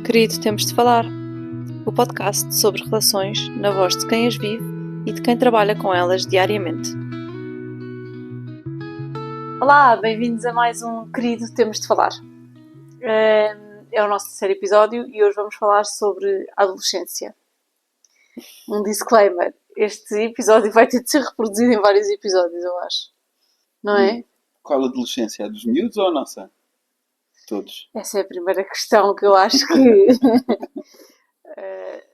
Querido, temos de falar. O podcast sobre relações na voz de quem as vive e de quem trabalha com elas diariamente. Olá, bem-vindos a mais um Querido, temos de falar. É o nosso terceiro episódio e hoje vamos falar sobre a adolescência. Um disclaimer, este episódio vai ter de ser reproduzido em vários episódios, eu acho. Não é? Qual adolescência? A dos miúdos ou a nossa? Todos. Essa é a primeira questão que eu acho que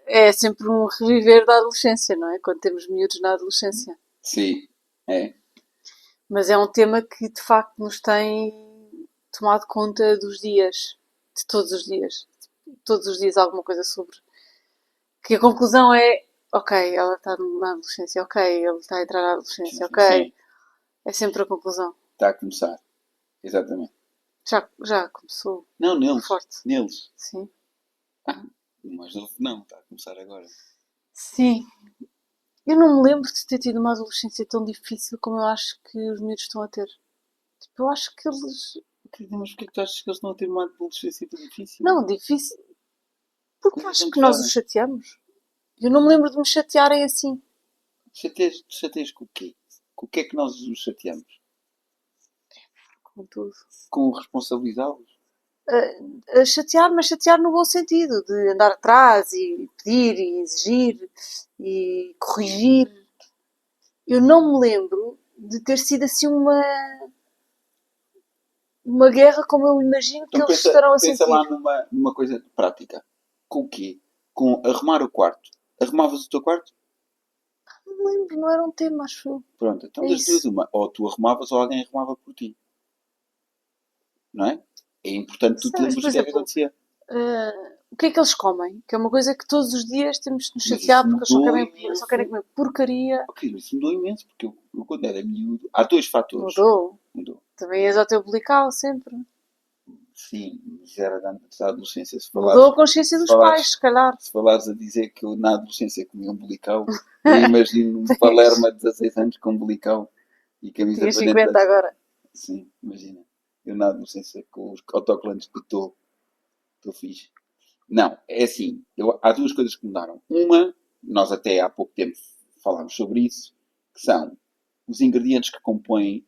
é sempre um reviver da adolescência, não é? Quando temos miúdos na adolescência. Sim, é. Mas é um tema que de facto nos tem tomado conta dos dias, de todos os dias. Todos os dias alguma coisa sobre. Que a conclusão é, ok, ela está na adolescência, ok, ele está a entrar na adolescência, ok. Sim, É sempre a conclusão. está a começar. Exatamente. Já começou Não, neles. forte. Neles. Sim. O mais novo não, está a começar agora. Sim. Eu não me lembro de ter tido uma adolescência tão difícil como eu acho que os miúdos estão a ter. Tipo, eu acho que eles... Mas porquê que tu achas que eles não têm uma adolescência tão difícil? Não, difícil. Porque eu Como acho não que nós sabem? os chateamos. Eu não me lembro de me chatearem assim. Chateias com o quê? Com o que é que nós os chateamos? Com tudo. Com responsabilizá-los? A chatear, mas chatear no bom sentido. De andar atrás e pedir e exigir e corrigir. Eu não me lembro de ter sido assim uma guerra como eu imagino que Então eles estarão a pensa sentir. lá numa coisa prática. Com o quê? Com arrumar o quarto. Arrumavas o teu quarto? Não me lembro, não era um tema, acho eu. Pronto, então É das duas isso. uma. Ou tu arrumavas ou alguém arrumava por ti. Não é? É importante tu te Mas, por lembres o que é que exemplo, acontecia. o que é que eles comem? Que é uma coisa que todos os dias temos de nos Mas chatear isso porque eles mudou só querem imenso. comer porcaria. Ok, mas isso mudou imenso, porque eu quando era miúdo. Há dois fatores. Mudou. Mudou. Também és ao teu bulical sempre. Sim, mas era antes da adolescência. Mudou a consciência dos pais, se calhar. Se falares a dizer que eu na adolescência comia um bulical, eu imagino um Palermo de 16 anos com um bulical e camisa Tinhas para 50 dentro. agora. Sim, imagina. Eu na adolescência com os autocolantes que estou fixe. Não, é assim. Há duas coisas que mudaram. Uma, nós até há pouco tempo falámos sobre isso, que são os ingredientes que compõem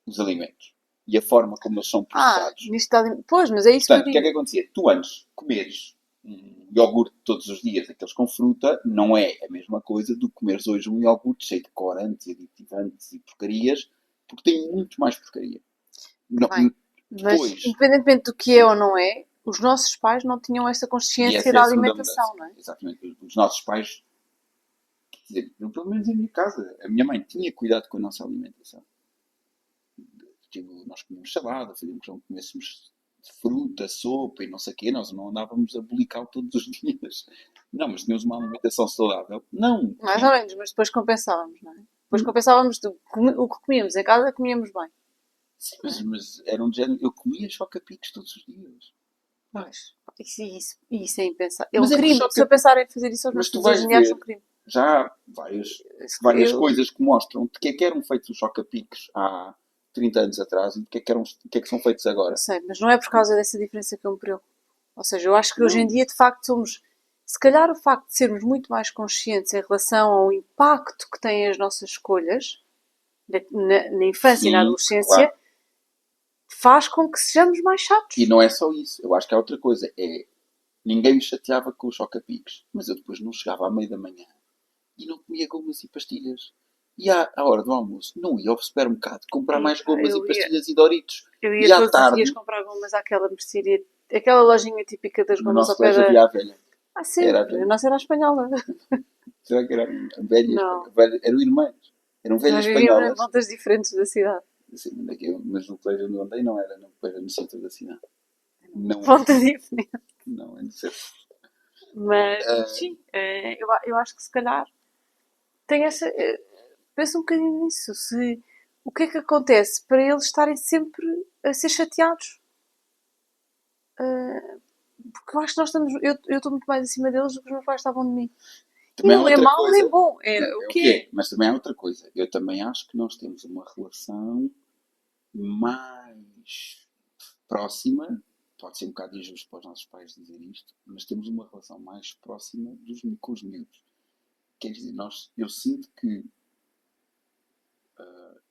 os alimentos e a forma como eles são processados. Nisto está... Pois, mas é isso Portanto, que o eu que é que digo. acontecia? Tu antes comeres um iogurte todos os dias, aqueles com fruta, não é a mesma coisa do que comeres hoje um iogurte cheio de corantes e aditivantes e porcarias, porque tem muito mais porcaria. Não, Bem, mas depois, independentemente do que é ou não é, os nossos pais não tinham esta e consciência essa é da a segunda alimentação, mudança. não é? Exatamente. Os nossos pais, quer dizer, pelo menos em minha casa, a minha mãe tinha cuidado com a nossa alimentação. Tipo, nós comíamos salada, fazíamos como comêssemos fruta, sopa e não sei o quê. Nós não andávamos a bolicar todos os dias. Não, mas tínhamos uma alimentação saudável. Não. Mais ou menos, mas depois compensávamos, não é? Depois compensávamos o que comíamos em casa, comíamos bem. Sim, mas era um género. Eu comia choca-piques todos os dias. Pois, isso é impensável. Mas é que Se eu pensar em fazer isso aos meus Mas tu filhos hoje vais em dia, acho um ver, crime. já há várias Eu coisas que mostram de que é que eram feitos os choca-piques há 30 anos atrás e de que é que são feitos agora. sei, mas não é por causa dessa diferença que eu me preocupo. Ou seja, eu acho que hoje em Não. dia, de facto, somos. Se calhar o facto de sermos muito mais conscientes em relação ao impacto que têm as nossas escolhas na infância e na Sim, adolescência claro. faz com que sejamos mais chatos. E não é só isso. Eu acho que há outra coisa. Ninguém me chateava com os choca-piques. Mas eu depois não chegava à meia da manhã e não comia gomas e pastilhas. E à hora do almoço não ia ao supermercado comprar mais gomas e pastilhas e Doritos. Eu E ia à todos os dias tarde, comprar gomas àquela mercearia, aquela lojinha típica das no gomas nosso ao pé colégio da. havia a velha. Ah, Era a sempre. A velha. nossa era a espanhola. Será que era a velha? Não. A velha eram irmãs. Eram velhas Nós vivíamos em espanholas. voltas diferentes da cidade. Assim, mas no colégio onde eu andei não era. Não era no centro da cidade. Não é. Volta diferente. Não é no centro. Mas, sim, eu acho que se calhar tem essa. Pensa um bocadinho nisso. O que é que acontece para eles estarem sempre a ser chateados? Porque eu acho que nós estamos. Eu estou muito mais acima deles do que os meus pais estavam de mim. E Também há não é outra mau coisa. nem bom. É Não, o é o quê? que é. Mas também há outra coisa. Eu também acho que nós temos uma relação mais próxima pode ser um bocado injusto para os nossos pais dizer isto, mas temos uma relação mais próxima com os miúdos. Quer dizer, eu sinto que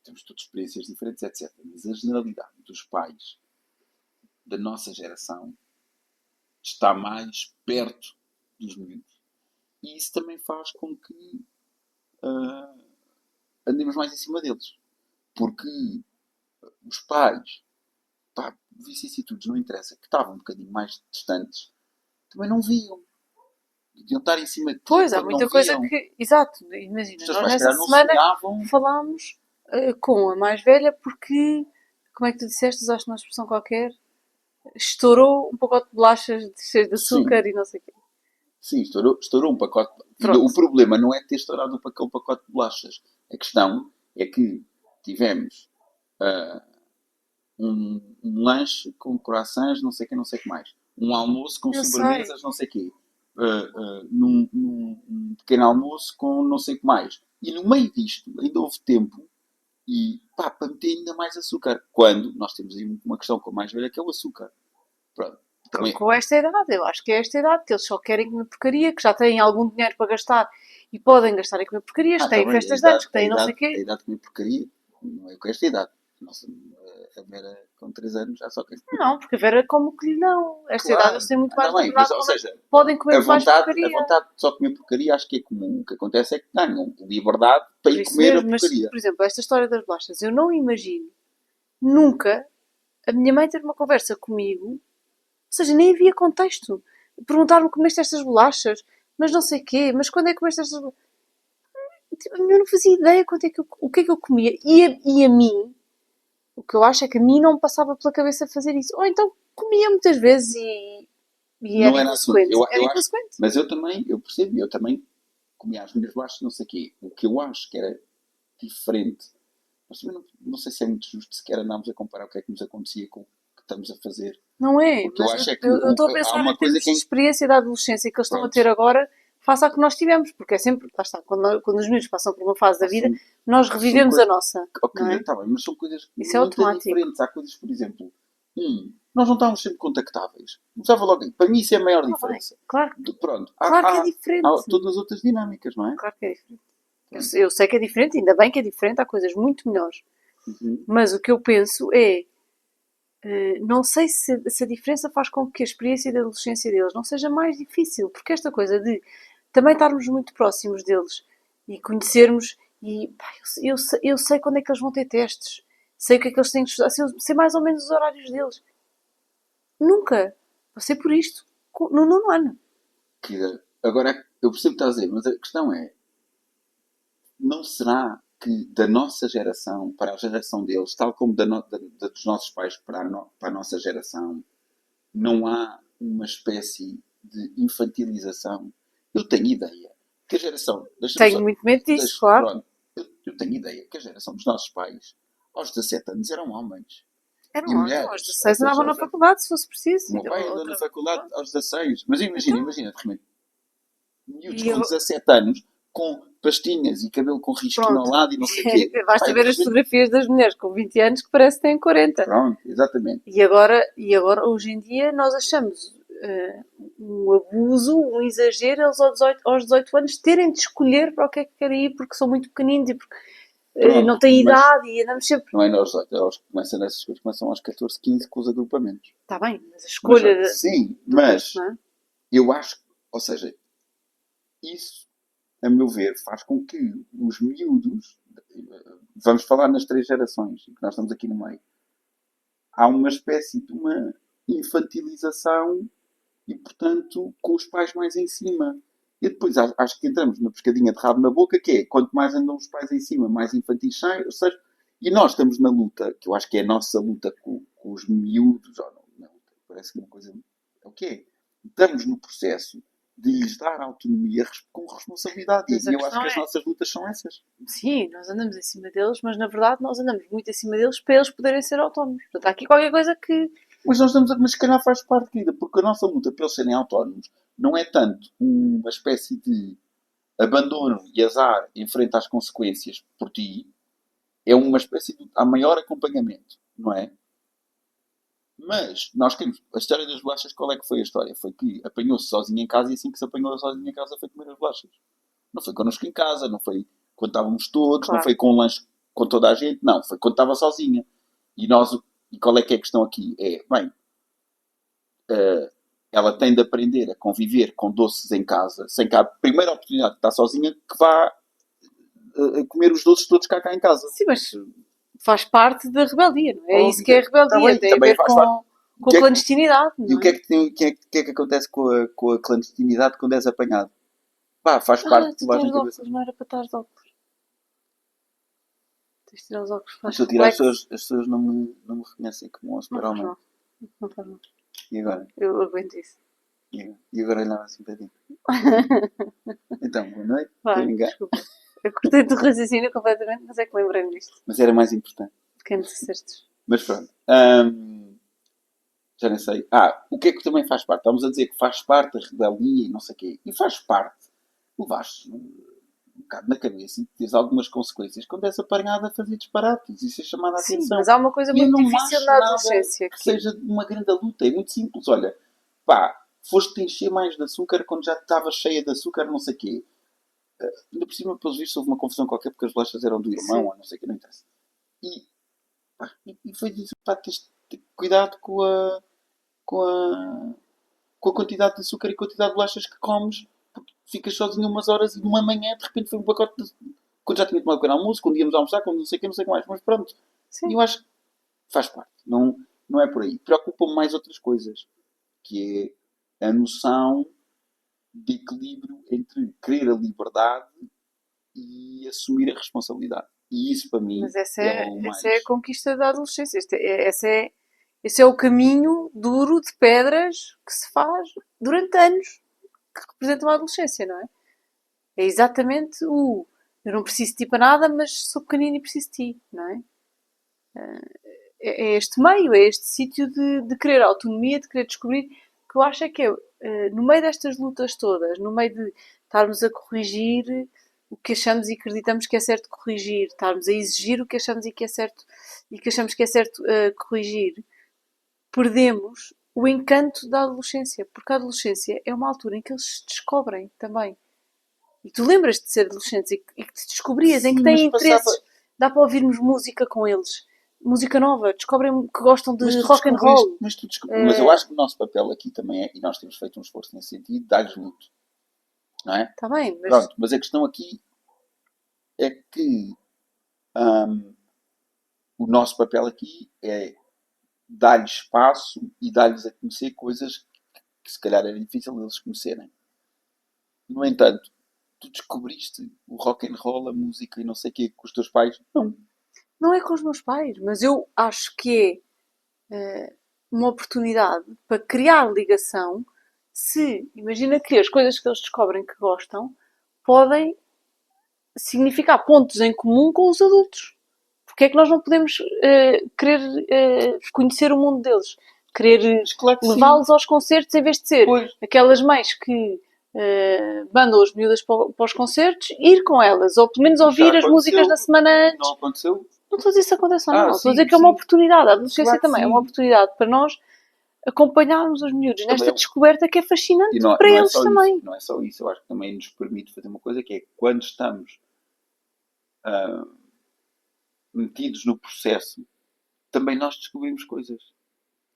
temos todas experiências diferentes, etc. Mas a generalidade dos pais da nossa geração está mais perto dos miúdos. E isso também faz com que andemos mais em cima deles. Porque os pais, pá, vicissitudes, não interessa, que estavam um bocadinho mais distantes, também não viam. Deviam estar em cima de ti Pois, há quando não muita coisa viam. que. Exato, Os imagina, teus nós pais, se nessa calhar, não semana sonhavam. falámos com a mais velha porque. Como é que tu disseste? Usaste uma expressão qualquer? Estourou um pacote de bolachas cheio de Sim, açúcar e não sei o quê. sim, estourou um pacote. E Pronto. o problema não é ter estourado aquele pacote de bolachas. A questão é que tivemos ah, um lanche com croissants, não sei o que, não sei o que mais. Um almoço com Eu sei. sobremesas, não sei o quê. Num pequeno almoço com não sei o que mais. E no meio disto ainda houve tempo e pá, para meter ainda mais açúcar. Quando nós temos aí uma questão com a mais velha que é o açúcar. Pronto. Também, Com esta idade, eu acho que é esta idade, que eles só querem comer porcaria, que já têm algum dinheiro para gastar e podem gastar em comer porcarias, que tá têm bem, festas de anos, que têm não sei o a quê. idade de comer porcaria não é com esta idade. Nossa, a Vera com 3 anos já só quer comer. Não, porque a Vera come o que lhe não. Esta idade eles Claro, têm muito mais anda bem, mas liberdade, ou seja, podem comer muito mais a porcaria. vontade de só comer porcaria acho que é comum. O que acontece é que ganham liberdade para Por ir isso comer a mesmo, mas, porcaria. por exemplo, esta história das bolachas, eu não imagino nunca a minha mãe ter uma conversa comigo, ou seja, nem havia contexto. Perguntar-me comeste estas bolachas, mas não sei quê, mas quando é que comeste estas bolachas? Tipo, eu não fazia ideia quanto é que o que é que eu comia. E a mim, o que eu acho é que a mim não me passava pela cabeça fazer isso. Ou então comia muitas vezes e era Não era assunto. inconsequente. Era Eu acho, inconsequente. mas eu percebo, eu também comia as minhas bolachas, não sei o quê. O que eu acho que era diferente, mas também não sei se é muito justo sequer andarmos a comparar o que é que nos acontecia com o que estamos a fazer. Não é? O que eu Mas acho é que eu estou a há pensar uma em coisa termos que de é. experiência da adolescência que eles estão a ter Prontos, agora, face à que nós tivemos. Porque é sempre, lá está, quando os miúdos passam por uma fase da vida, são, nós são revivemos a coisas. nossa. Ok, Não é? está bem, mas são coisas Isso é muito automático. diferentes. Há coisas, por exemplo, nós não estávamos sempre contactáveis. Começava logo. Para mim, isso é a maior Ah, bem. diferença. Claro, Pronto, claro que é diferente. há todas as outras dinâmicas, não é? Claro que é diferente. Pronto. Eu sei que é diferente, ainda bem que é diferente, há coisas muito melhores. Uhum. Mas o que eu penso é, não sei se a diferença faz com que a experiência da adolescência deles não seja mais difícil, porque esta coisa de também estarmos muito próximos deles e conhecermos, e pá, eu sei quando é que eles vão ter testes, sei o que é que eles têm que estudar, sei mais ou menos os horários deles. Nunca passei por isto no nono ano. Agora, eu percebo o que estás a dizer, mas a questão é: não será que da nossa geração para a geração deles, tal como dos nossos pais para a nossa geração, não há uma espécie de infantilização? Eu tenho ideia que a geração. Deixa-me Tenho só. muito medo disso, claro. Pronto. Eu tenho ideia que a geração dos nossos pais, aos 17 anos, eram homens. Eram E então, aos mulheres. 16 andavam na faculdade, se fosse O preciso. meu pai andou na faculdade Pronto. aos 16. Mas Então, imagina, de repente, miúdos e com eu, 17 anos, com pastinhas e cabelo com risquinho ao pronto. lado e não sei o quê. Basta Pai, ver de as repente, fotografias das mulheres com 20 anos que parece que têm 40. pronto, exatamente. E agora, hoje em dia, nós achamos um abuso, um exagero eles aos 18 anos terem de escolher para o que é que querem ir porque são muito pequeninos e porque não Pronto, têm mas idade e andamos sempre. não é aos 18, começam nessas coisas, começam aos 14, 15 com os agrupamentos. Está bem, mas a Mas, escolha sim, do curso, mas não é? eu acho, ou seja, isso, a meu ver, faz com que os miúdos, vamos falar nas 3 gerações, que nós estamos aqui no meio, há uma espécie de uma infantilização e, portanto, com os pais mais em cima. E depois acho que entramos na pescadinha de rabo na boca, que é quanto mais andam os pais em cima, mais infantis são. Ou seja, e nós estamos na luta, que eu acho que é a nossa luta com os miúdos, ou não, na luta, parece que uma coisa. É o quê? Estamos no processo de lhes dar autonomia com responsabilidade. Mas E a eu acho questão que as é, nossas lutas são essas. sim, nós andamos em cima deles, mas na verdade nós andamos muito em cima deles para eles poderem ser autónomos. Portanto, há aqui qualquer coisa que. Mas nós estamos a. Mas se calhar faz parte, querida, porque a nossa luta para eles serem autónomos não é tanto uma espécie de abandono e azar em frente às consequências por ti, é uma espécie de. Há maior acompanhamento, não é? Mas nós queremos. A história das bolachas, qual é que foi a história? Foi que apanhou-se sozinha em casa e assim que se apanhou sozinha em casa foi comer as bolachas. Não foi connosco em casa, não foi quando estávamos todos, não Claro. foi com um lanche com toda a gente, não, foi quando estava sozinha. E nós, e qual é que é a questão aqui? É, bem, ela tem de aprender a conviver com doces em casa, sem que a primeira oportunidade de estar sozinha, que vá comer os doces todos cá em casa. Sim, mas faz parte da rebeldia, não é? É isso Óbvio. que é a Tá rebeldia, bem, tem a também ver faz parte. com Que a é que- clandestinidade, E não o que é é? que, tem, que é que acontece com a clandestinidade quando és apanhado? Pá, faz Ah, parte de tu levar estás na de cabeça. óculos, não era para estar de óculos. Tens de tirar os óculos, Mas faz se eu tirar reflexo. as pessoas não me reconhecem como um Não faz super-homem. mal, não faz mal. E agora? Eu aguento isso. E agora olhava assim para ti. Então, boa noite. Vai, Ninguém. desculpa. Eu cortei-te o raciocínio completamente, mas é que lembrei-me disto. Mas era mais importante. Pequenos acertos. Mas pronto. Já nem sei. O que é que também faz parte? Estamos a dizer que faz parte da rebeldia e não sei o quê. E faz parte. Levaste um bocado na cabeça e tens algumas consequências quando és apanhado a fazer disparates. Isso é chamada a Sim, atenção. mas há uma coisa E eu muito não difícil acho na nada adolescência. que seja uma grande luta. É muito simples. Olha, foste-te encher mais de açúcar quando já estava cheia de açúcar, não sei o quê. Ainda por cima, pelos vistos, houve uma confusão qualquer porque as bolachas eram do irmão, Sim. ou não sei o que, não interessa. E foi disso, pá, tens de ter cuidado com a, com a quantidade de açúcar e quantidade de bolachas que comes, porque ficas sozinho umas horas e numa manhã, de repente, foi um pacote de... Quando já tinha tomado o pequeno almoço, quando íamos almoçar, quando não sei o que, não sei o que mais. Mas pronto, Sim. e eu acho que faz parte. Não é por aí. Preocupa-me mais outras coisas, que é a noção de equilíbrio entre querer a liberdade e assumir a responsabilidade. E isso, para mim, Mas essa é é, o mais... essa é a conquista da adolescência. Esse é o caminho duro de pedras que se faz durante anos que representam a adolescência, não é? É exatamente o eu não preciso de ti para nada, mas sou pequenino e preciso de ti, não é? É este meio, é este sítio de querer autonomia, de querer descobrir, que eu acho é que é, no meio destas lutas todas, no meio de estarmos a corrigir o que achamos e acreditamos que é certo corrigir, estarmos a exigir o que achamos e que é certo e que achamos que é certo corrigir, perdemos o encanto da adolescência, porque a adolescência é uma altura em que eles se descobrem também. E tu lembras de ser adolescente e que te descobrias, em que têm interesses. Dá para ouvirmos música com eles. Música nova. Descobrem que gostam de rock and roll. Mas eu acho que o nosso papel aqui também é, e nós temos feito um esforço nesse sentido, dar-lhes muito. Não é? Está bem, mas... Pronto, mas a questão aqui é que o nosso papel aqui é dar-lhes espaço e dar-lhes a conhecer coisas que se calhar era difícil eles conhecerem. No entanto, tu descobriste o rock and roll, a música e não sei o quê com os teus pais? Não. Não é com os meus pais, mas eu acho que é uma oportunidade para criar ligação se, imagina que as coisas que eles descobrem que gostam podem significar pontos em comum com os adultos. Porque é que nós não podemos querer conhecer o mundo deles? Querer Claro levá-los aos concertos em vez de ser Pois. aquelas mães que mandam as miúdas para os concertos, ir com elas, ou pelo menos ouvir as músicas da semana antes. Não aconteceu? Não estou a dizer se acontece ou não. Estou a dizer sim, que é uma sim. oportunidade. A adolescência Claro que também é sim. uma oportunidade para nós acompanharmos os miúdos Também nesta é- descoberta que é fascinante E não, para não é eles só também. isso. Não é só isso. Eu acho que também nos permite fazer uma coisa que é quando estamos ah, metidos no processo, também nós descobrimos coisas.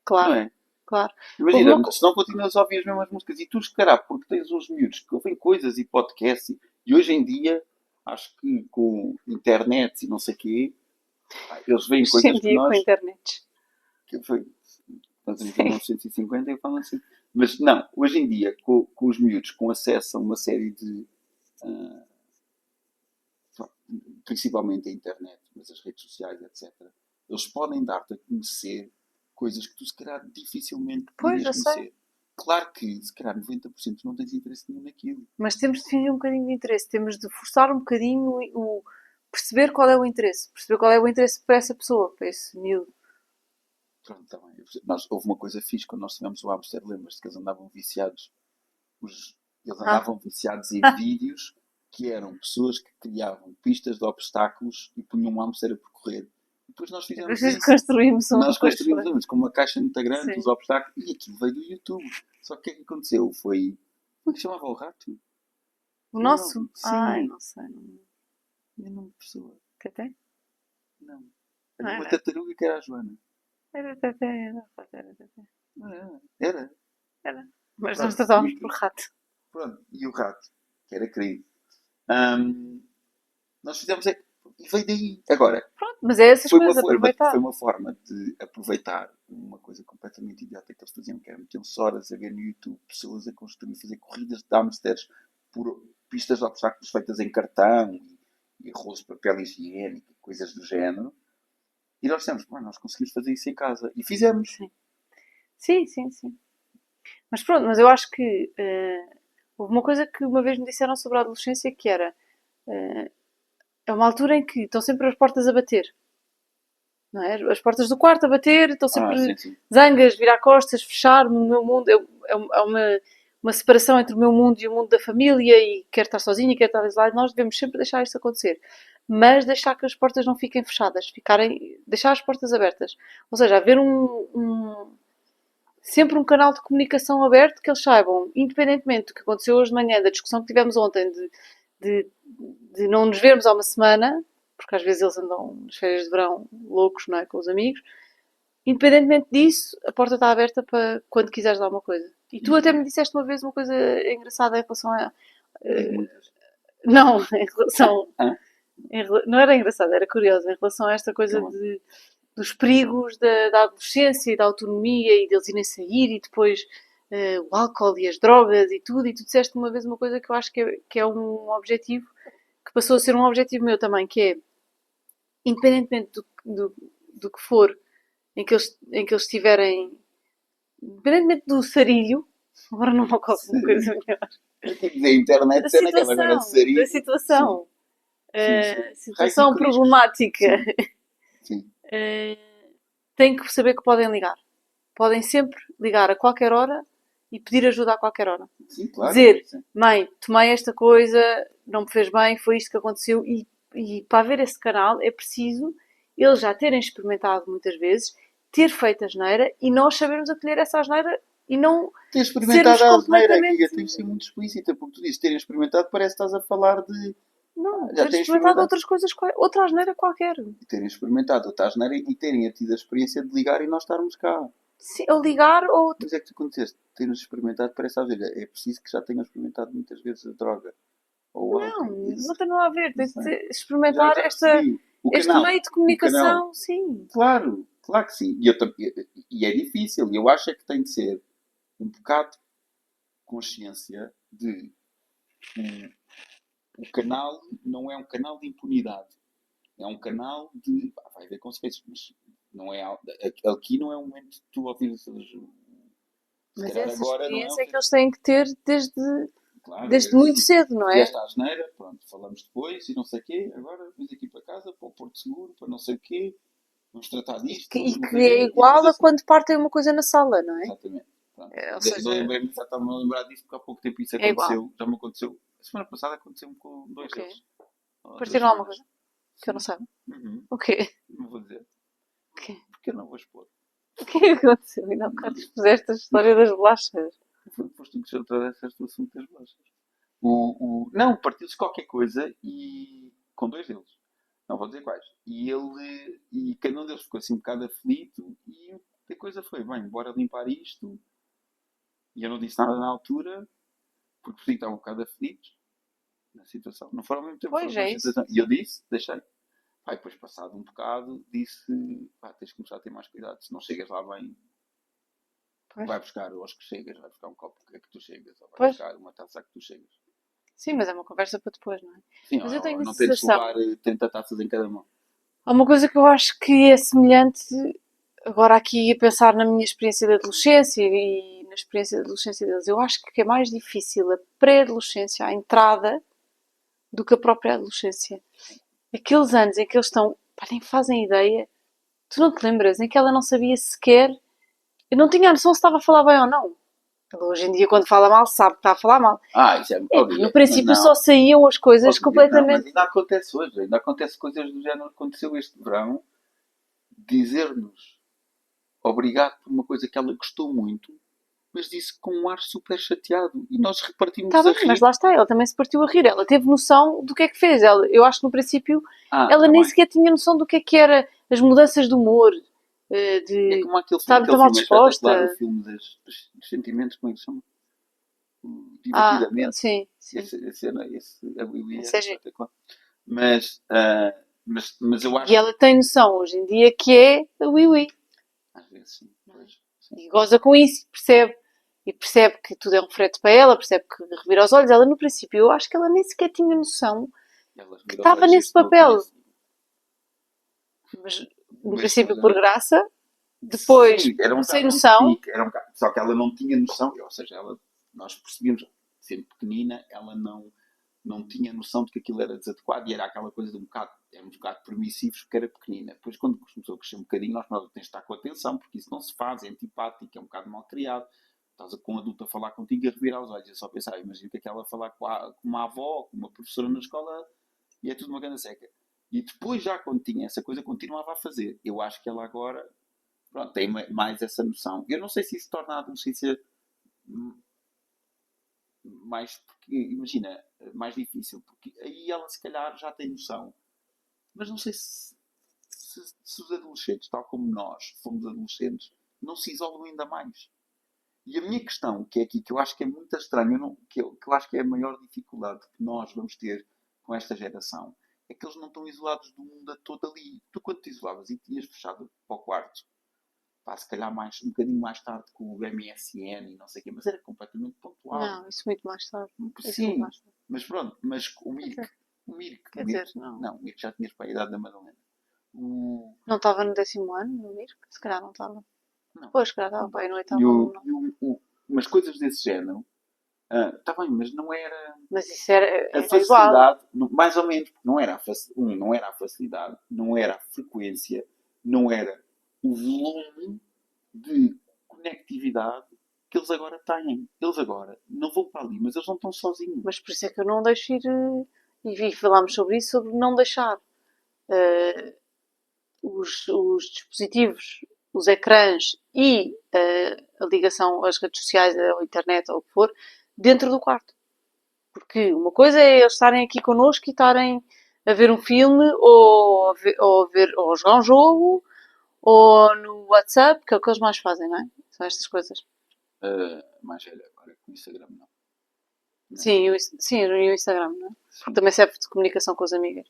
Claro, Não é? claro. Imagina, se não continuas a ouvir as mesmas músicas e tu, se calhar, porque tens uns miúdos que ouvem coisas e podcasts e hoje em dia, acho que com internet e não sei o quê, eles veem Hoje em coisas que dia com a nós... internet. Que foi, nós estamos em Sim. 1950 e eu falo assim. Mas não, hoje em dia, com os miúdos com acesso a uma série de... ah, principalmente a internet, mas as redes sociais, etc. Eles podem dar-te a conhecer coisas que tu, se calhar, dificilmente Pois, irias eu sei. conhecer. Claro que, se calhar, 90% não tens interesse nenhum naquilo. Mas temos de definir um bocadinho de interesse. Temos de forçar um bocadinho perceber qual é o interesse. Perceber qual é o interesse para essa pessoa, para esse miúdo. Pronto, tá bem. Houve uma coisa fixe quando nós tivemos o hamster, lembras-te que eles andavam viciados? Eles andavam viciados em vídeos que eram pessoas que criavam pistas de obstáculos e punham um hamster a percorrer. Depois nós fizemos Depois isso. construímos um. Nós construímos uns com uma caixa muito grande, Sim. os obstáculos, e aquilo veio do YouTube. Só que o que é que aconteceu? Foi. Como é que chamava o rato? O nosso? Não, sim. Ai, não sei. Eu não me pessoa. Teté? Não. Não Era uma era. tartaruga que era a Joana. Era Teté, era Teté. Não era? Era. Era. Mas Pronto, nós tratávamos e- por rato. Pronto. E o rato, que era querido. Ahm, nós fizemos. E veio daí. Agora, Pronto, mas é essas coisas, aproveitar. foi uma forma de aproveitar uma coisa completamente idiota que eles faziam, que era meter-se horas a ver no YouTube pessoas a construir, fazer corridas de hamsters por pistas de obstáculos feitas em cartão e rolos de papel higiênico, coisas do género. E nós dissemos, nós conseguimos fazer isso em casa. E fizemos. Sim. Mas pronto, mas eu acho que houve uma coisa que uma vez me disseram sobre a adolescência que era é uma altura em que estão sempre as portas a bater. Não é? As portas do quarto a bater, estão sempre Sim. zangas, virar costas, fechar-me no meu mundo. É uma separação entre o meu mundo e o mundo da família e quero estar sozinha, quero estar isolada. Nós devemos sempre deixar isso acontecer. Mas deixar que as portas não fiquem fechadas, deixar as portas abertas. Ou seja, haver sempre um canal de comunicação aberto que eles saibam, independentemente do que aconteceu hoje de manhã, da discussão que tivemos ontem, de, de não nos vermos há uma semana, porque às vezes eles andam nas férias de verão loucos, não é? Com os amigos. Independentemente disso, a porta está aberta para quando quiseres dar uma coisa. E tu até me disseste uma vez uma coisa engraçada em relação a. Digo muitas. Não, em relação. Ah, Não era engraçada, era curiosa em relação a esta coisa calma. dos perigos da adolescência e da autonomia e deles irem sair e depois o álcool e as drogas e tudo. E tu disseste uma vez uma coisa que eu acho que é um objetivo que passou a ser um objetivo meu também, que é independentemente do que for em que eles estiverem, independentemente do sarilho, agora não me ocorre uma coisa melhor. Da internet, Da cena aquela agora de situação, sarilho. da situação. Sim. Situação High risk. problemática. Sim. Têm que saber que podem ligar. Podem sempre ligar a qualquer hora e pedir ajuda a qualquer hora. Sim, claro. Dizer, Sim. mãe, tomei esta coisa, não me fez bem, foi isto que aconteceu. E para haver esse canal é preciso eles já terem experimentado muitas vezes, ter feito a asneira e nós sabermos acolher essa asneira e não Ter experimentado sermos a asneira aqui, completamente... eu tenho que ser muito explícita, porque tu dizes terem experimentado, parece que estás a falar de. Não, Já ter têm experimentado outras coisas, outra asneira qualquer. Terem experimentado outra asneira e terem tido a experiência de ligar e nós estarmos cá. Sim, ou ligar ou... Mas é que tu aconteceste, termos experimentado, parece a ver, é preciso que já tenham experimentado muitas vezes a droga. Ou Não, álcool. não tem nada a ver. Tem Não de sei. experimentar Já percebi. este meio de O comunicação, canal. sim. Claro que sim. E é difícil. E eu acho é que tem de ser um bocado consciência de o canal não é um canal de impunidade. É um canal de. Vai haver consequências, mas não é, aqui não é um momento de tu ouvires. Mas essa agora não experiência é é que eles têm que ter claro, desde muito cedo, não é? Fizeste a asneira, pronto, falamos depois e não sei o quê. Agora vens aqui para casa, para o Porto Seguro, para não sei o quê. Vamos tratar disto. E que é igual a quando partem uma coisa na sala, não é? Exatamente. Ou seja, Já estava-me a lembrar disso porque há pouco tempo isso é aconteceu. igual. Já me aconteceu. A semana passada aconteceu-me com dois Ok. deles. Partiram alguma coisa? Que eu não sei. O quê? Não vou dizer. O quê? Porque eu não vou expor. O que é que aconteceu? Ainda há bocado expuseste a história das bolachas. Foste tu que já trouxeste o assunto das bolachas. Não, partiu-se qualquer coisa e. Com dois deles. Não vou dizer quais. E cada um deles ficou assim um bocado aflito e a coisa foi, bem, bora limpar isto. E eu não disse nada na altura, porque percebi que estavam um bocado aflitos na situação. Não foram ao mesmo tempo, Pois foram é na isso. situação. E eu disse, deixei. Aí depois, passado um bocado, disse, tens de começar a ter mais cuidado. Se não chegas lá bem, Pois. vai buscar aos que chegas, vai buscar um copo a que tu chegas, ou vai Pois. buscar uma taça a que tu chegas. Sim, mas é uma conversa para depois, não é? Sim, Mas eu tenho a não tens de sensação... levar 30 taças em cada mão. Há uma coisa que eu acho que é semelhante, agora aqui a pensar na minha experiência de adolescência e na experiência de adolescência deles. Eu acho que é mais difícil a pré-adolescência, a entrada, do que a própria adolescência. Aqueles anos em que eles estão, pá, nem fazem ideia. Tu não te lembras? Em que ela não sabia sequer. Eu não tinha a noção se estava a falar bem ou não. Ela hoje em dia, quando fala mal, sabe que está a falar mal. Isso é. No princípio só saíam as coisas completamente. Mas ainda acontece hoje. Ainda acontece coisas do género que aconteceu este verão. dizer-nos obrigado por uma coisa que ela gostou muito, mas disse com um ar super chateado. E nós repartimos Está a bem, rir. mas lá está, ela também se partiu a rir. Ela teve noção do que é que fez. Eu acho que no princípio ela Tá nem bem. sequer tinha noção do que era as mudanças de humor. É De como aquele estar filme, muito mal espetacular, disposta. o filme dos sentimentos, como é que se chama? Ah, Divertidamente. sim. A Willy Isso era é giro. espetacular. Mas, mas eu acho E ela tem noção hoje em dia que é a Wiwi. às vezes sim. Pois, sim. E goza com isso, percebe. E percebe que tudo é um frete para ela, percebe que revira os olhos. Ela, no princípio, eu acho que ela nem sequer tinha noção Elas que viram os estava olhos nesse isto não papel. conhece. Mas, no Mas princípio, depois, por graça. Depois, sim, era um sem bocado um noção. tique, era um bocado, só que ela não tinha noção, ou seja, nós percebíamos, sendo pequenina, ela não tinha noção de que aquilo era desadequado e era aquela coisa de um bocado permissivos porque era pequenina. Depois, quando começou a crescer um bocadinho, nós temos de estar com atenção, porque isso não se faz, é antipático, é um bocado mal criado. Estás com um adulto a falar contigo e a revirar os olhos. Eu só pensava, imagina que aquela a falar com uma avó, com uma professora na escola, e é tudo uma grande seca. E depois, já quando tinha essa coisa, continuava a fazer. Eu acho que ela agora, pronto, tem mais essa noção. Eu não sei se isso torna a adolescência mais, porque, imagina, mais difícil, porque aí ela se calhar já tem noção. Mas não sei se os adolescentes, tal como nós fomos adolescentes, não se isolam ainda mais. E a minha questão, que é aqui, que eu acho que é muito estranho, que eu acho que é a maior dificuldade que nós vamos ter com esta geração, é que eles não estão isolados do mundo todo ali. Tu, quando te isolavas e tinhas fechado para o quarto, pá, se calhar um bocadinho mais tarde com o MSN e não sei o quê, mas era completamente pontual. Não, isso muito mais tarde. Isso muito Sim, mais tarde. mas pronto, mas o Quer Mirk, dizer, o Mirk, quer dizer, não. não, o Mirk já tinha para a idade da Madalena. O, Não estava no 10º ano, no MIR? Se calhar não estava. não, Pois, se calhar não estava para aí no estava. 8º ano, não. Umas coisas desse género, está bem, mas não era Mas isso era igual. facilidade, mais ou menos, porque não era a facilidade, não era a frequência, não era o volume de conectividade que eles agora têm. Eles agora não vão para ali, mas eles não estão sozinhos. Mas por isso é que eu não deixo ir. E falámos sobre isso, sobre não deixar os dispositivos, os ecrãs e a ligação às redes sociais, à internet ou o que for, dentro do quarto. Porque uma coisa é eles estarem aqui connosco e estarem a ver um filme ou a jogar um jogo ou no WhatsApp, que é o que eles mais fazem, não é? São estas coisas. Mais velho agora, com o Instagram não. Sim, e o Instagram, não é? Porque também serve de comunicação com as amigas.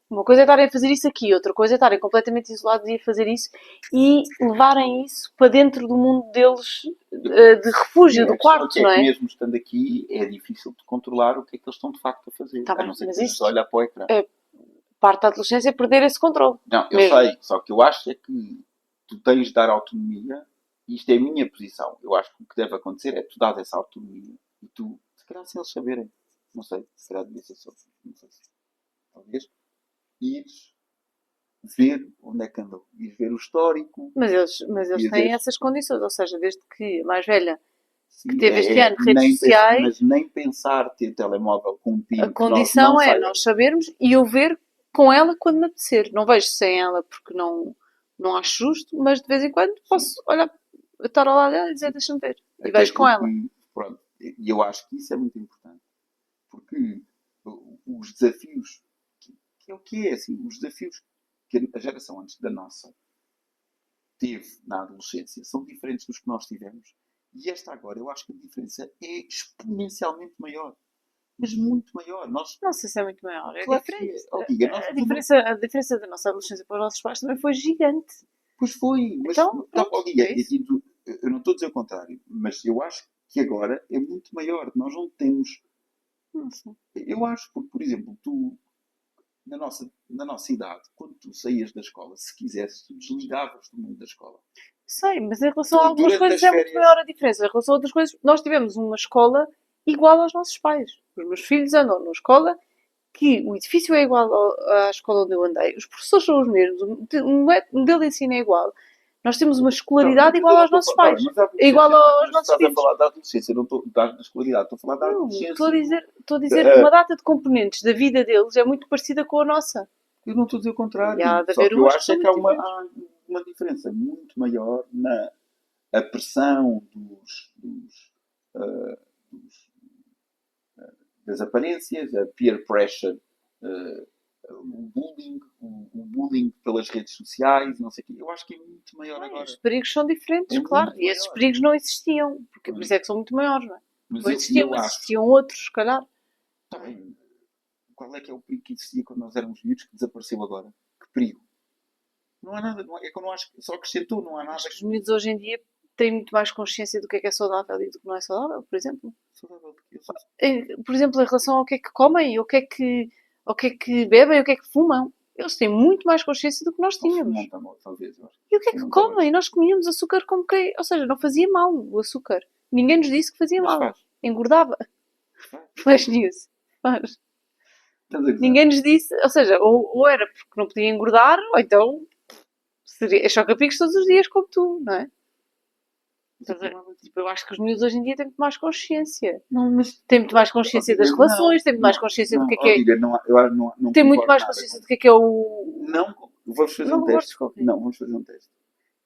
Uma coisa é estarem a fazer isso aqui, outra coisa é estarem completamente isolados e a fazer isso e levarem isso para dentro do mundo deles de refúgio, do quarto, não é? Mesmo estando aqui, é difícil de controlar o que é que eles estão de facto a fazer. Tá a bem, não ser mas que isso olhar para o ecrã. é parte da adolescência perder esse controle. Não, eu mesmo. sei, só que eu acho é que tu tens de dar autonomia, e isto é a minha posição. Eu acho que o que deve acontecer é tu dar essa autonomia e tu, se calhar, sem eles saberem, não sei, se calhar devia ser só, não sei se, talvez, ires ver onde é que andam, ires ver o histórico. Mas eles ires têm ver- essas condições, ou seja, desde que a mais velha Sim, que teve este ano redes sociais, mas nem pensar ter telemóvel com um a PIN que nós condição não é saibamos. nós sabermos e eu ver com ela quando me apetecer. Não vejo sem ela porque não acho justo, mas de vez em quando posso olhar, estar ao lado dela e dizer deixa-me ver. E Até vejo com ela. porque, pronto, e eu acho que isso é muito importante. Porque os desafios, que é o que é, assim, os desafios que a geração antes da nossa teve na adolescência são diferentes dos que nós tivemos. E esta agora, eu acho que a diferença é exponencialmente maior. Mas muito maior. Não sei se é muito maior, é Claro diferente. que é. Oh, diga, A diferença da nossa adolescência para os nossos pais também foi gigante. Pois foi, mas Então, pronto, oh, diga, é isso. eu não estou a dizer o contrário, mas eu acho que agora é muito maior. Nós não temos. Não sei. Eu acho, porque, por exemplo, tu, na nossa idade, quando tu saías da escola, se quisesses, tu desligavas do mundo da escola. Sei, mas em relação a algumas Durante coisas as é muito férias. maior a diferença. Em relação a outras coisas, nós tivemos uma escola igual aos nossos pais. Os meus filhos andam numa escola que o edifício é igual à escola onde eu andei, os professores são os mesmos, o modelo de ensino é igual. Nós temos uma escolaridade igual aos nossos pais. É igual aos nossos Estás a filhos. falar da adolescência, não estou da escolaridade, estou a falar da Não, adolescência. estou a dizer que uma data de componentes da vida deles é muito parecida com a nossa. Eu não estou a dizer o contrário. E há de Só haver que eu umas que acho são é que há muito há uma diferença muito maior na a pressão ah, dos- das aparências, a peer pressure, uh, o bullying pelas redes sociais, não sei o quê. Eu acho que é muito maior Os agora. perigos são diferentes, É claro. muito E esses maior. perigos não existiam. Porque, por Não é? isso é que são muito maiores, não é? Mas Não existiam, eu mas acho. existiam outros, se calhar. Tá bem, qual é que é o perigo que existia quando nós éramos miúdos que desapareceu agora? Que perigo? Não há nada. É que eu não acho que só acrescentou, não há nada Acho que os que miúdos hoje em dia têm muito mais consciência do que é saudável e do que não é saudável, por exemplo. saudável do que eu. Por exemplo, em relação ao que é que comem, ao que é que bebem, o que é que fumam. Eles têm muito mais consciência do que nós Não fumam tínhamos. também, talvez. Eu acho. E o que é que Fumam comem? tabaco. Nós comíamos açúcar como quem... Ou seja, não fazia mal o açúcar. Ninguém nos disse que fazia Mas mal. faz. Engordava. Faz. Flash news. Faz. Estás a gozar? Ninguém nos disse... Ou seja, ou era porque não podia engordar, ou então... Seria choca-picos todos os dias, como tu, não é? Tipo, eu acho que os miúdos hoje em dia têm muito mais consciência. Não, mas. Têm muito mais consciência das Não, relações, têm muito mais não, consciência do não, que é... Olivia, não, eu acho que não Têm muito concordo mais nada consciência com do que é o... Não, vamos fazer Não um concordes teste. com o quê? Não, vamos fazer um teste.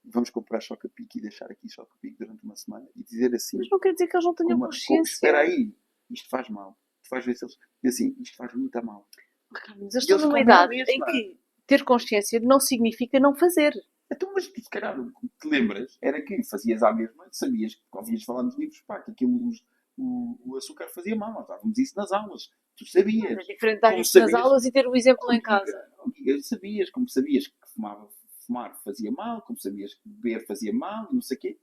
Vamos comprar choca-pique e deixar aqui choca-pique durante uma semana e dizer assim, Mas não quer dizer que eles não tenham consciência. espera aí, isto faz mal. Tu vais ver se eles. E assim, isto faz muito mal. Ricardo, mas eles E estão eles numa comem à idade mesma. em que ter consciência não significa não fazer. Então, mas tu, se calhar, o que te lembras era que fazias à mesma, sabias que ouvias falar nos livros, pá, que aquilo, o açúcar fazia mal. Nós dávamos isso nas aulas. Tu sabias. É diferente estar Como isso nas sabias. aulas e ter o exemplo Oh, em casa. amiga, sabias, como sabias que fumar fazia mal, como sabias que beber fazia mal, não sei o quê.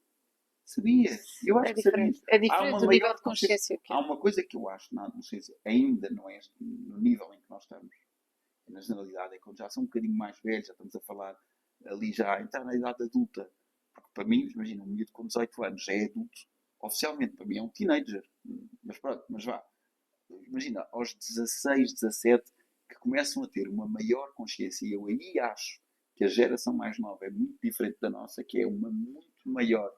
Sabias. Eu acho É que sabias. diferente. É Há diferente uma o nível maior de consciência que Há é. uma coisa que eu acho na adolescência, ainda não é no nível em que nós estamos, na generalidade, é quando já são um bocadinho mais velhos, já estamos a falar ali já a entrar na idade adulta. Porque para mim, imagina, um miúdo com 18 anos já é adulto, oficialmente, para mim é um teenager. Mas pronto, mas vá. Imagina, aos 16, 17, que começam a ter uma maior consciência, e eu aí acho que a geração mais nova é muito diferente da nossa, que é uma muito maior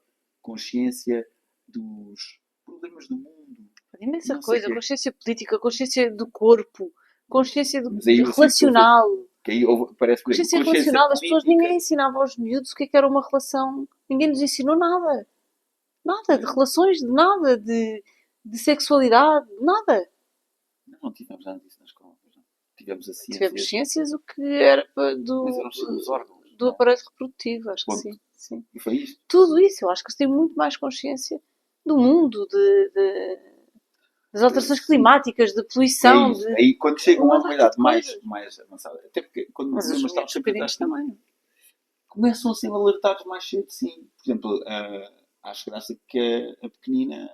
consciência dos problemas do mundo. Imensa Não sei o coisa. quê. Consciência política, consciência do corpo, consciência Mas aí eu sinto que relacional. que aí parece que Consciência consciência relacional. As pessoas, política. ninguém ensinava aos miúdos o que era uma relação. Ninguém nos ensinou nada. Nada de relações, de nada, de sexualidade, nada. Não tivemos nada disso na escola. Não. Tivemos a Tivemos ciências, ciências o que era mas eram os órgãos. do Não é? aparelho reprodutivo, acho que Ponto. sim, sim. E foi isto. Tudo isso, eu acho que eles têm muito mais consciência do mundo, das alterações Sim. climáticas, de É poluição, isso. de Aí quando chegam a uma uma data idade de coisas. mais avançada, até porque quando Mas os lembras, estava miúdos sempre a pequeninos assim, também. começam a ser alertados mais cedo, sim. Por exemplo, acho graça que a pequenina,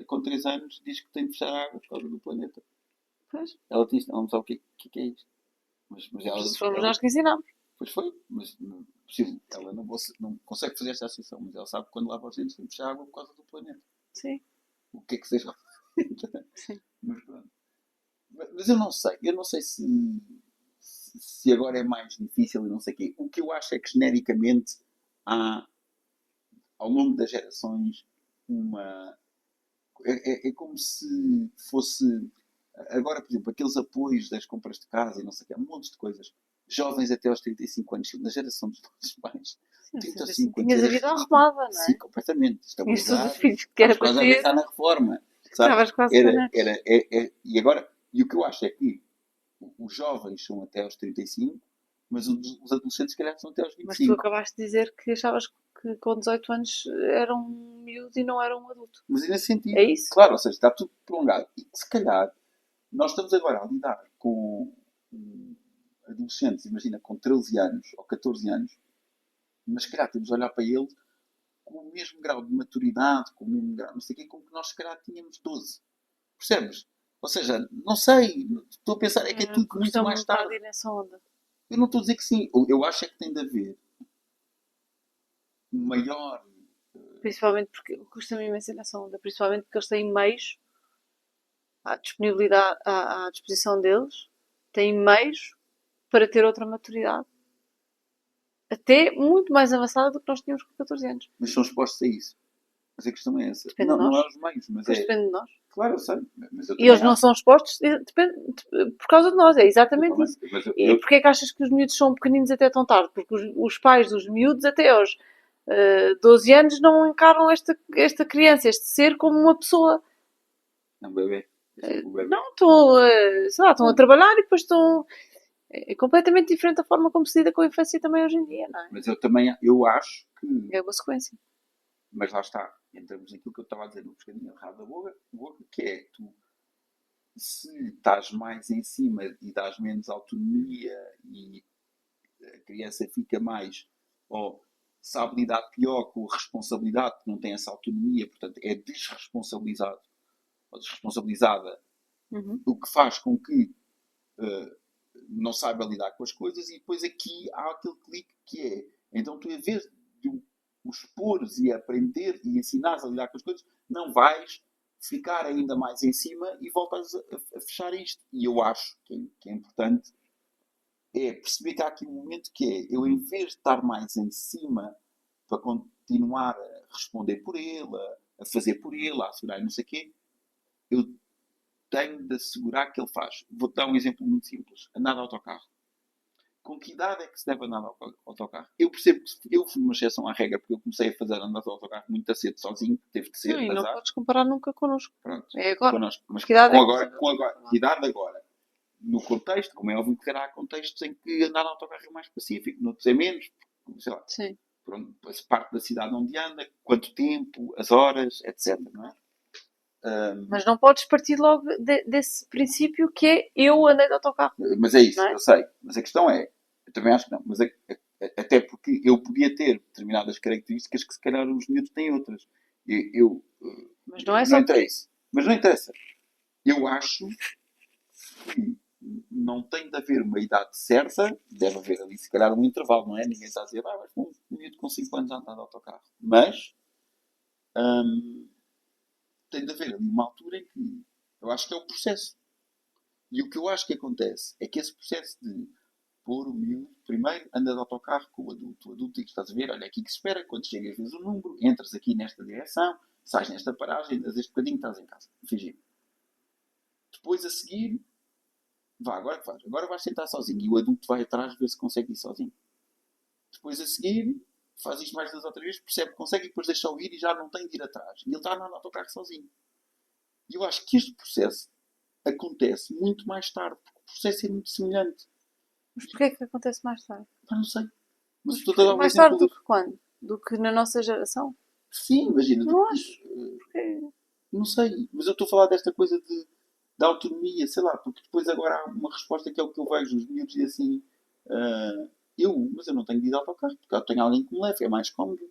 com 3 anos, diz que tem de fechar a água por causa do planeta. Pois, Ela diz, ela não sabe o que é isto. Mas se fomos ela, nós que ensinamos. pois foi, mas não, possível, ela não consegue fazer esta associação, mas ela sabe que quando lava os dentes tem de fechar a água por causa do planeta. Sim, O que é que seja. sim. Mas pronto. Mas eu não sei se agora é mais difícil e não sei o quê. O que eu acho é que genericamente há, ao longo das gerações, uma. É como se fosse. Agora, por exemplo, aqueles apoios das compras de casa e não sei o quê, um monte de coisas. Jovens até aos 35 anos, na geração dos nossos pais. Sim, 35 anos tinhas a era vida ridículo. arrumada, não Sim, é? completamente. Tinhas todos os Estabilidade. filhos que era Estavas para quase a ter, pensar na reforma. Sabes? estavas quase para ter. E agora, e o que eu acho é que os jovens são até aos 35, mas os adolescentes, se calhar, são até aos Mas tu 25. acabaste de dizer que achavas que com 18 anos era um miúdo e não era um adulto. Mas é nesse sentido. É isso? Claro, ou seja, está tudo prolongado. E se calhar, nós estamos agora a lidar com adolescentes, imagina, com 13 anos ou 14 anos, mas se calhar temos de olhar para eles com o mesmo grau de maturidade, com o mesmo grau, não sei o quê, com que nós se calhar tínhamos 12. Percebes? Ou seja, não sei, estou a pensar, é que é tudo muito Costumo mais um bocado tarde. ir nessa onda. Eu não estou a dizer que sim. Eu acho é que tem de haver um maior. Principalmente porque custa-me imenso ir nessa onda. Principalmente porque eles têm meios à disponibilidade, à disposição deles, têm meios para ter outra maturidade. Até muito mais avançada do que nós tínhamos com 14 anos. Mas são expostos a isso. Mas a questão é essa. Depende de Não nós. é os meios, mas Depois é. depende de nós. Claro, eu sei. Mas eu E eles também não acho. são expostos por causa de nós, é exatamente isso. Mas E porquê é que achas que os miúdos são pequeninos até tão tarde? Porque os pais dos miúdos até aos 12 anos não encaram esta criança, este ser como uma pessoa. É um bebê. É sempre um bebê. Não, estão, sei lá, estão a Não, trabalhar e depois estão... É completamente diferente a forma como se lida com a infância também hoje em dia, não é? mas eu também eu acho que. É uma sequência. Mas lá está. Entramos naquilo que eu estava a dizer no bocadinho errado da boca, que é tu, se estás mais em cima e dás menos autonomia e a criança fica mais, ou sabe lidar pior com a responsabilidade, que não tem essa autonomia, portanto é desresponsabilizado ou desresponsabilizada, Uhum. o que faz com que eh, não saiba lidar com as coisas, e depois aqui há aquele clique que é, então tu em vez de o expores e aprender e ensinares a lidar com as coisas, não vais ficar ainda mais em cima e voltas a fechar isto. E eu acho que é importante é perceber que há aqui um momento que é, eu em vez de estar mais em cima para continuar a responder por ele, a fazer por ele, a assegurar não sei o quê, eu tenho de assegurar que ele faz. Vou-te dar um exemplo muito simples. Andar de autocarro. Com que idade é que se deve andar de autocarro? Eu percebo que eu fui uma exceção à regra, porque eu comecei a fazer andar de autocarro muito cedo sozinho, teve de Não, ser, e não azar. podes comparar nunca connosco. Pronto, É agora. connosco. Mas Que idade com é que agora, você... com agora, que idade agora? No contexto, como é óbvio que terá contextos em que andar de autocarro é mais pacífico, noutros é menos, sei lá, Sim. pronto, parte da cidade onde anda, quanto tempo, as horas, etc. Não é? Mas não podes partir logo desse princípio que é eu andei de autocarro, Mas é isso, não é? eu sei. Mas a questão é, eu também acho que não, mas até porque eu podia ter determinadas características que se calhar os miúdos têm outras. Mas não é Não só por interessa. isso. Mas não interessa. Eu acho que não tem de haver uma idade certa, deve haver ali se calhar um intervalo, não é? Ninguém está a dizer, mas um miúdo com 5 anos a andar de autocarro. Mas hum, tem de haver ali uma altura em que eu acho que é o processo. E o que eu acho que acontece é que esse processo de pôr o miúdo, primeiro anda de autocarro com o adulto. O adulto diz, estás a ver, olha aqui que se espera, quando chegas vês o número, entras aqui nesta direção, sais nesta paragem, andas este bocadinho, estás em casa. Fingir. Depois a seguir, vá, agora que vais. Agora vais sentar sozinho. E o adulto vai atrás ver se consegue ir sozinho. Depois a seguir, faz isto mais 2 ou 3 vezes, percebe que consegue e depois deixa-o ir e já não tem de ir atrás. E ele está a andar no autocarro sozinho. E eu acho que este processo acontece muito mais tarde, porque o processo é muito semelhante. Mas porquê é que acontece mais tarde? Não sei. Mas Mas estou a dar um mais tarde exemplo do de. que quando? Do que na nossa geração? Sim, imagina. Não acho. Porque... Não sei. Mas eu estou a falar desta coisa de autonomia, sei lá, porque depois agora há uma resposta que é o que eu vejo nos miúdos e assim. Mas eu não tenho de ir de autocarro, porque eu tenho alguém que me leve, é mais cómodo.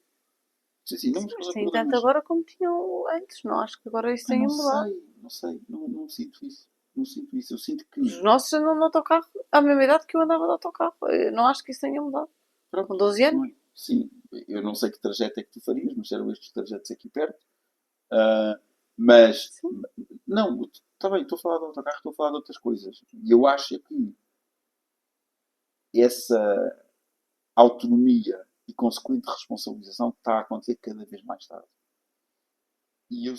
Sim, não Sim, me mas causa tem tanto problemas. agora como tinham antes. Não acho que agora isso Mas tenha não mudado. sei, não sei. Não sinto isso. Não sinto isso. Eu sinto que. Os nossos andam no autocarro à mesma idade que eu andava de autocarro. Eu não acho que isso tenha mudado. Pronto, Com 12 anos? não é? Sim, eu não sei que trajeto é que tu farias, mas eram estes trajetos aqui perto. Ah, mas, Sim. não, está bem, estou a falar de autocarro, estou a falar de outras coisas. E eu acho que essa autonomia e consequente responsabilização está a acontecer cada vez mais tarde. E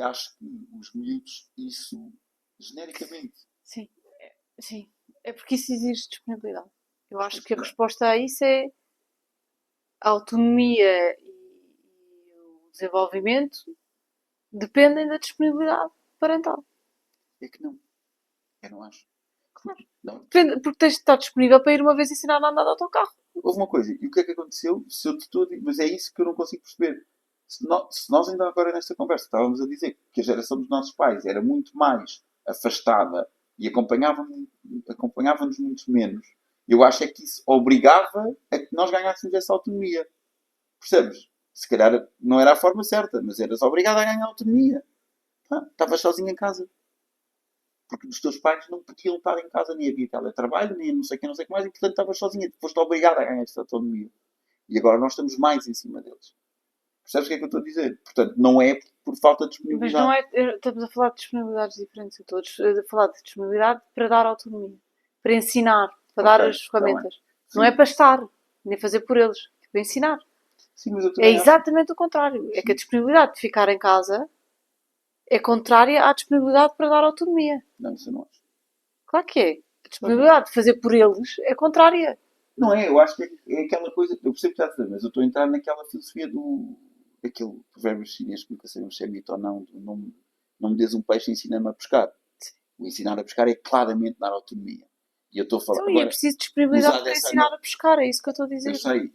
acho que os miúdos, isso, genericamente, Sim. Sim. É porque isso exige disponibilidade. Eu acho pois que a claro, resposta a isso é a autonomia e o desenvolvimento dependem da disponibilidade parental. é que não. Eu não acho. Claro. Não. Depende, porque tens de estar disponível para ir uma vez ensinar a andar de autocarro. Houve uma coisa, e o que é que aconteceu? Se eu te estou a dizer, mas é isso que eu não consigo perceber. Se nós ainda agora nesta conversa estávamos a dizer que a geração dos nossos pais era muito mais afastada e acompanhava-nos muito menos, eu acho é que isso obrigava a que nós ganhássemos essa autonomia. Percebes? Se calhar não era a forma certa, mas eras obrigado a ganhar autonomia. Estavas sozinho em casa. Porque os teus pais não podiam estar em casa, nem havia teletrabalho, nem não sei o que, não sei o que mais, e portanto estavas sozinha. Foste obrigado a ganhar esta autonomia. E agora nós estamos mais em cima deles. Percebes o que é que eu estou a dizer? Portanto, não é por falta de Mas não disponibilidade. é. Estamos a falar de disponibilidades diferentes. Eu estou a falar de disponibilidade para dar autonomia, para ensinar, para Ok, dar as está bem. ferramentas. Não é Sim. para estar, nem fazer por eles. É para ensinar. Sim, mas eu É também acho. exatamente o contrário. É que a Sim. disponibilidade de ficar em casa é contrária à disponibilidade para dar autonomia. Não, isso eu não acho. Claro que é. A disponibilidade de fazer por eles é contrária. Não é, eu acho que é aquela coisa, eu percebo que está a dizer, mas eu estou a entrar naquela filosofia daquele provérbio chinês que nunca sabemos se é mito ou não, não me des um peixe, ensina-me a pescar. O ensinar a pescar é claramente dar autonomia. E eu estou a falar Então, e é agora, preciso disponibilidade usar para dessa ensinar a pescar, é isso que eu estou a dizer. eu sei,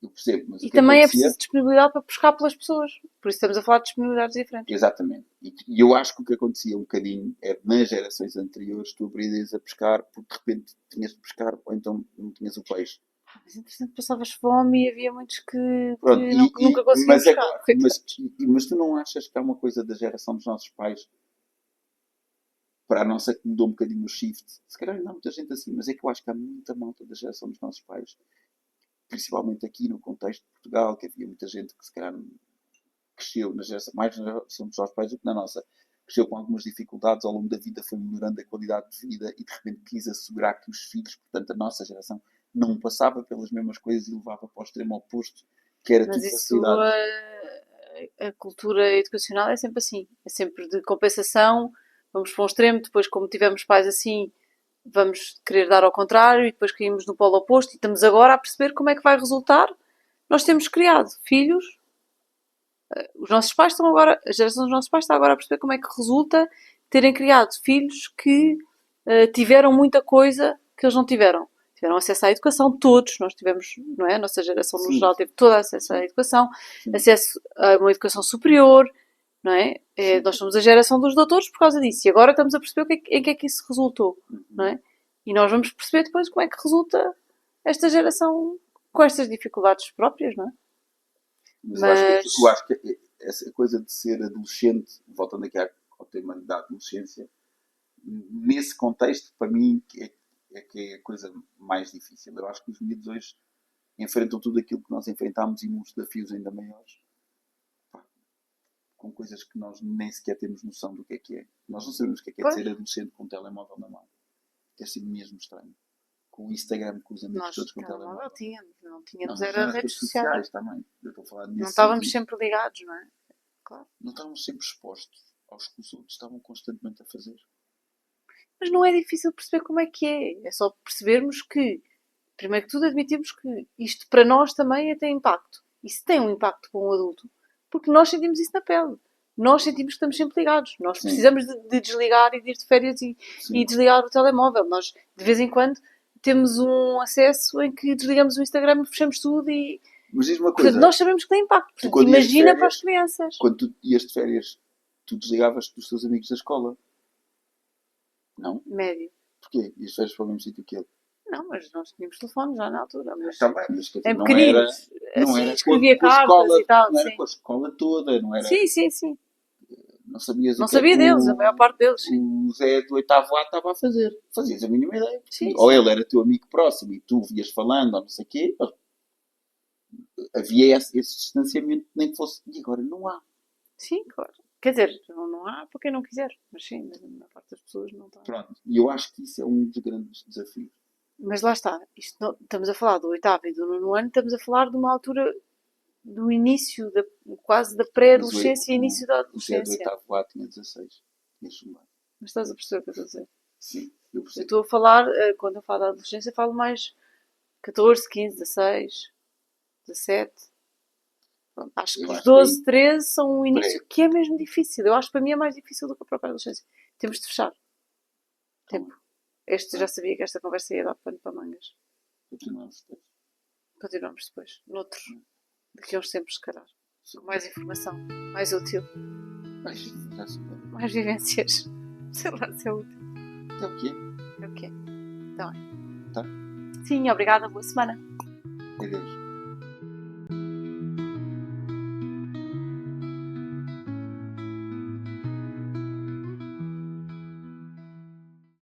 eu percebo, mas E o que também é acontecia... preciso disponibilidade para pescar pelas pessoas. Por isso estamos a falar de disponibilidades diferentes. Exatamente. E eu acho que o que acontecia um bocadinho é nas gerações anteriores tu aprendias a pescar porque de repente tinhas de pescar ou então não tinhas o peixe. Mas entretanto passavas fome e havia muitos que Pronto, nunca conseguiam mas, pescar. agora, mas tu não achas que há uma coisa da geração dos nossos pais para a nossa que mudou um bocadinho o shift? Se calhar ainda há muita gente assim, mas é que eu acho que há muita malta da geração dos nossos pais, principalmente aqui no contexto de Portugal, que havia muita gente que se calhar cresceu mais na geração dos nossos pais do que na nossa. Cresceu com algumas dificuldades ao longo da vida, foi melhorando a qualidade de vida e de repente quis assegurar que os filhos, portanto a nossa geração, não passava pelas mesmas coisas e levava para o extremo oposto, que era Mas tudo isso, facilidades. a cultura educacional é sempre assim. É sempre de compensação, vamos para um extremo, depois como tivemos pais assim, vamos querer dar ao contrário e depois caímos no polo oposto e estamos agora a perceber como é que vai resultar. Nós temos criado filhos, os nossos pais estão agora, a geração dos nossos pais está agora a perceber como é que resulta terem criado filhos que tiveram muita coisa que eles não tiveram. Tiveram acesso à educação, todos, nós tivemos, não é? A nossa geração no Sim. geral teve todo acesso à educação, Sim. acesso a uma educação superior, não é? Nós somos a geração dos doutores por causa disso. E agora estamos a perceber em que é que isso resultou, não é? E nós vamos perceber depois como é que resulta esta geração com estas dificuldades próprias, não é? Mas eu acho que essa coisa de ser adolescente, voltando aqui ao tema da adolescência, nesse contexto, para mim, é que é a coisa mais difícil. Eu acho que os miúdos hoje enfrentam tudo aquilo que nós enfrentámos e uns desafios ainda maiores. Com coisas que nós nem sequer temos noção do que é. Nós não sabemos o que é ser adolescente com um telemóvel na mão. Que é assim mesmo estranho. Com o Instagram, com os amigos todos com o telemóvel. Não tínhamos Não, era redes sociais. Também. Eu estou a falar não estávamos sempre ligados, não é? Claro. Não estávamos sempre expostos aos que os outros estavam constantemente a fazer. Mas não é difícil perceber como é que é. É só percebermos que, primeiro que tudo, admitimos que isto para nós também tem impacto. Isso tem um impacto para um adulto. Porque nós sentimos isso na pele. Nós sentimos que estamos sempre ligados. Nós precisamos de desligar e de ir de férias e desligar o telemóvel. Nós, de vez em quando, temos um acesso em que desligamos o Instagram e fechamos tudo e... Mas diz uma coisa. Portanto, nós sabemos que tem impacto. Portanto, imagina férias, para as crianças. Quando tu ias de férias, tu desligavas dos teus amigos da escola? Não? Médio. Porquê? Ias de férias para o mesmo sítio que ele? Não, mas nós tínhamos telefone já na altura. Mas também, mas que em pequeninos. Não era escrevia cartas escola, e tal. Não era com a escola toda, não era... Sim. Não sabias não sabia deles, a maior parte deles. O Zé do 8º A estava a fazer. Fazias a mínima ideia. Sim, ou ele era teu amigo próximo e tu vias falando, ou não sei o quê. Havia esse distanciamento, nem que fosse. E agora não há. Sim, claro. Quer dizer, não há para quem não quiser. Mas sim, a maior parte das pessoas não está. Pronto. E eu acho que isso é um dos grandes desafios. Mas lá está. Estamos a falar do 8º e do 9º ano, estamos a falar de uma altura do início, quase da pré-adolescência e início da adolescência. O Zé do 8º A tinha 16. Mas estás a perceber o que eu estou a dizer? Sim, eu percebo. Eu estou a falar, quando eu falo da adolescência, falo mais 14, 15, 16, 17. Pronto, acho que os 12, 13 são um início que é mesmo difícil. Eu acho que para mim é mais difícil do que a própria adolescência. Temos de fechar. Tempo. Já sabia que esta conversa ia dar pano para mangas. Continuamos depois. Noutro. Daqui a uns tempos, se calhar. Com mais informação. Mais útil. Mais vivências. Sei lá se é útil. É o quê? É o quê? Então é. Tá. Sim, obrigada. Boa semana. Adeus.